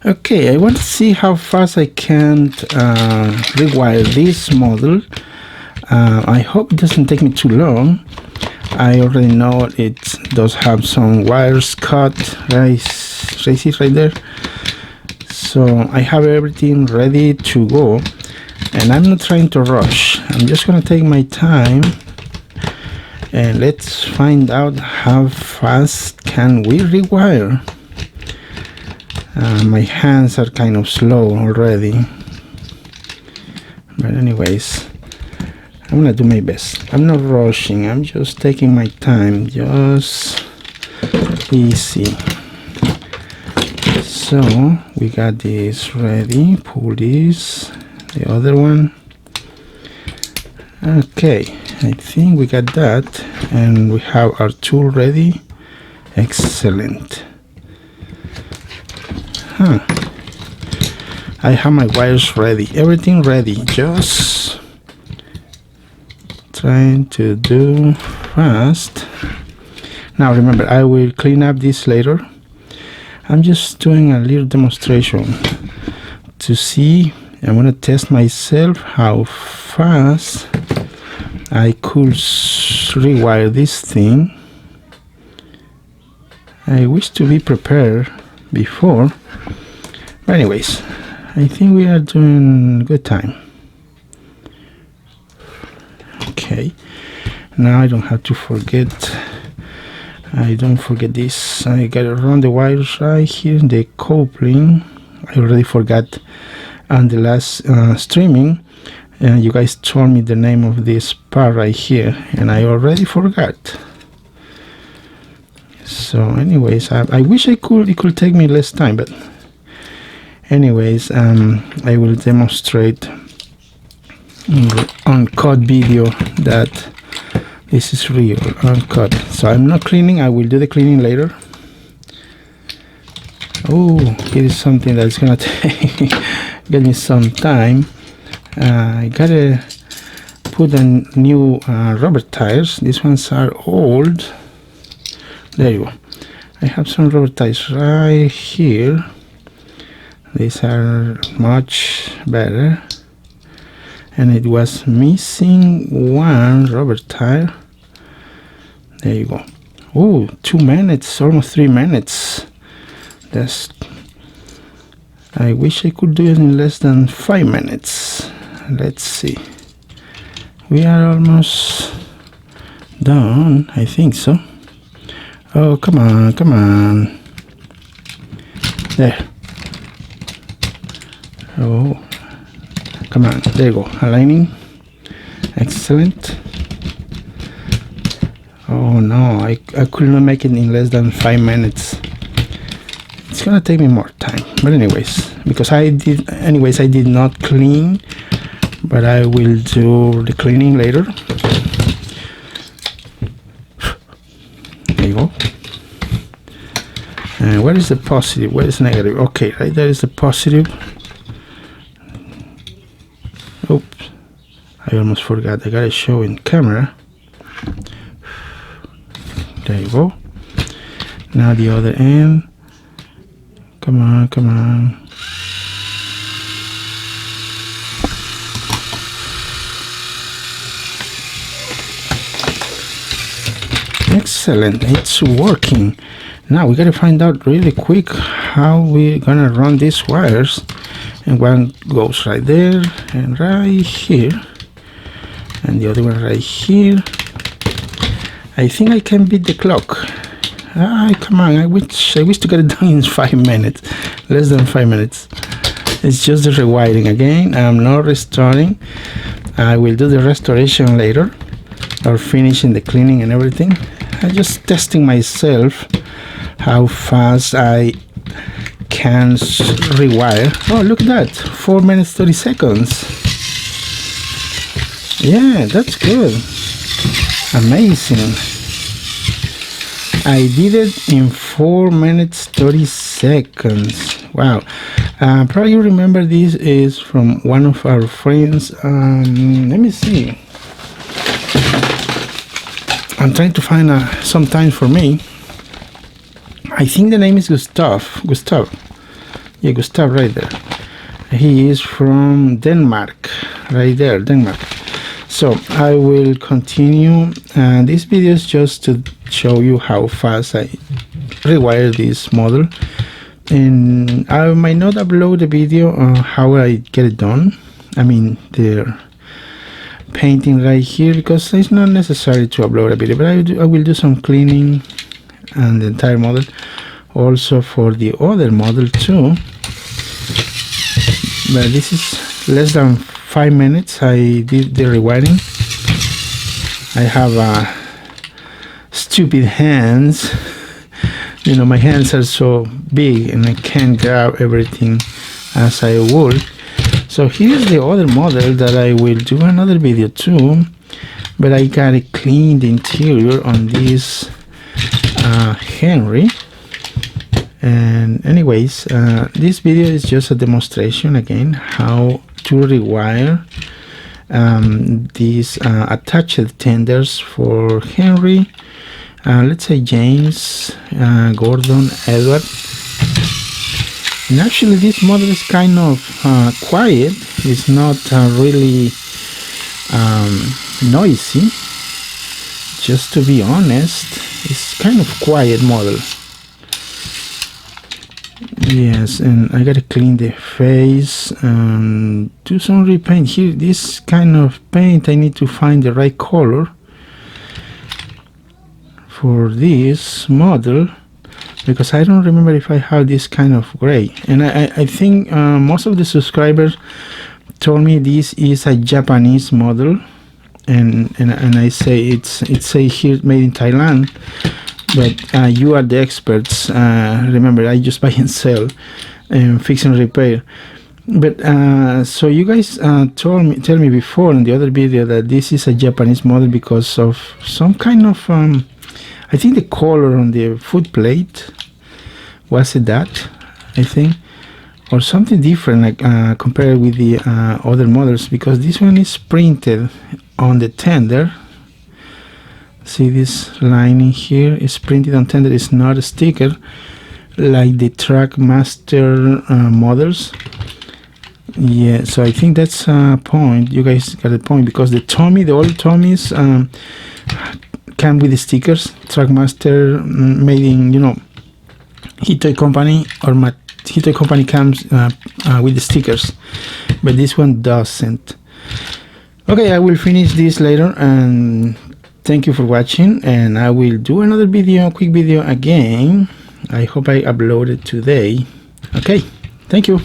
Okay, I want to see how fast I can rewire this model. I hope it doesn't take me too long. I already know it does have some wires cut, right there. So I have everything ready to go, and I'm not trying to rush. I'm just gonna take my time, and let's find out how fast can we rewire. My hands are kind of slow already, but anyways, I'm gonna do my best. I'm not rushing, I'm just taking my time, just easy. So we got this ready, pull this, the other one. Okay, I think we got that, and we have our tool ready. Excellent. I have my wires ready, everything ready, just trying to do fast. Now remember, I will clean up this later. I'm just doing a little demonstration to see. I'm gonna test myself how fast I could rewire this thing. I wish to be prepared before, but anyways, I think we are doing a good time. Okay, now I don't have to forget. I don't forget this. I gotta run the wires right here, the coupling. I already forgot on the last streaming. You guys told me the name of this part right here, and I already forgot. So anyways, I wish it could take me less time, but anyways, I will demonstrate on cut video that this is real uncut. So I'm not cleaning, I will do the cleaning later. Oh, it is something that's gonna get me some time. I gotta put on new rubber tires. These ones are old. There you go. I have some rubber tires right here. These are much better, and it was missing one rubber tire. There you go. Oh, 2 minutes, almost 3 minutes. I wish I could do it in less than 5 minutes. Let's see. We are almost done, I think so. Oh, come on, come on. There. Oh, come on, there you go. Aligning. Excellent. Oh no, I could not make it in less than 5 minutes. It's gonna take me more time, but anyways, because I did not clean, but I will do the cleaning later. There you go. And where is the positive? Where is the negative? Okay, right there is the positive. Oops, I almost forgot. I gotta show in camera. There you go. Now the other end. Come on, come on. Excellent, it's working. Now we gotta find out really quick how we're gonna run these wires. And one goes right there and right here, and the other one right here. I think I can beat the clock. Come on, I wish to get it done in 5 minutes, less than 5 minutes. It's just the rewiring again. I'm not restoring. I will do the restoration later, or finishing the cleaning and everything. I'm just testing myself how fast I can rewire. Oh, look at that, 4 minutes 30 seconds. Yeah, that's good. Amazing. I did it in 4 minutes 30 seconds. Wow. Probably you remember this is from one of our friends. Let me see. I'm trying to find some time for me. I think the name is Gustav. Yeah, Gustav right there. He is from Denmark, right there, Denmark. So I will continue. This video is just to show you how fast I rewire this model, and I might not upload a video on how I get it done. I mean the painting right here, because it's not necessary to upload a video, but I will do some cleaning and the entire model, also for the other model too. But this is less than 5 minutes. I did the rewiring. I have stupid hands. You know, my hands are so big and I can't grab everything as I would. So here's the other model that I will do another video too, but I gotta clean the interior on this Henry. And anyways, this video is just a demonstration again how to rewire these attached tenders for Henry, let's say James, Gordon, Edward. And actually this model is kind of quiet. It's not really noisy. Just to be honest, it's kind of quiet model. Yes, and I gotta clean the face and do some repaint here. This kind of paint, I need to find the right color for this model, because I don't remember if I have this kind of gray. And I think most of the subscribers told me this is a Japanese model, and I say it's say here made in Thailand, but you are the experts. Remember, I just buy and sell and fix and repair. But so you guys tell me before in the other video that this is a Japanese model because of some kind of I think the color on the foot plate, was it that, I think, or something different, like compared with the other models, because this one is printed on the tender. See this lining here is printed on tender. It's not a sticker like the Trackmaster models. Yeah, so I think that's a point. You guys got a point, because the Tomy, the old Tomys come with the stickers. Trackmaster made in, you know, Hitoy company, or Hitoy company comes with the stickers, but this one doesn't. Okay, I will finish this later, and thank you for watching, and I will do another video, quick video again. I hope I upload it today. Okay, thank you.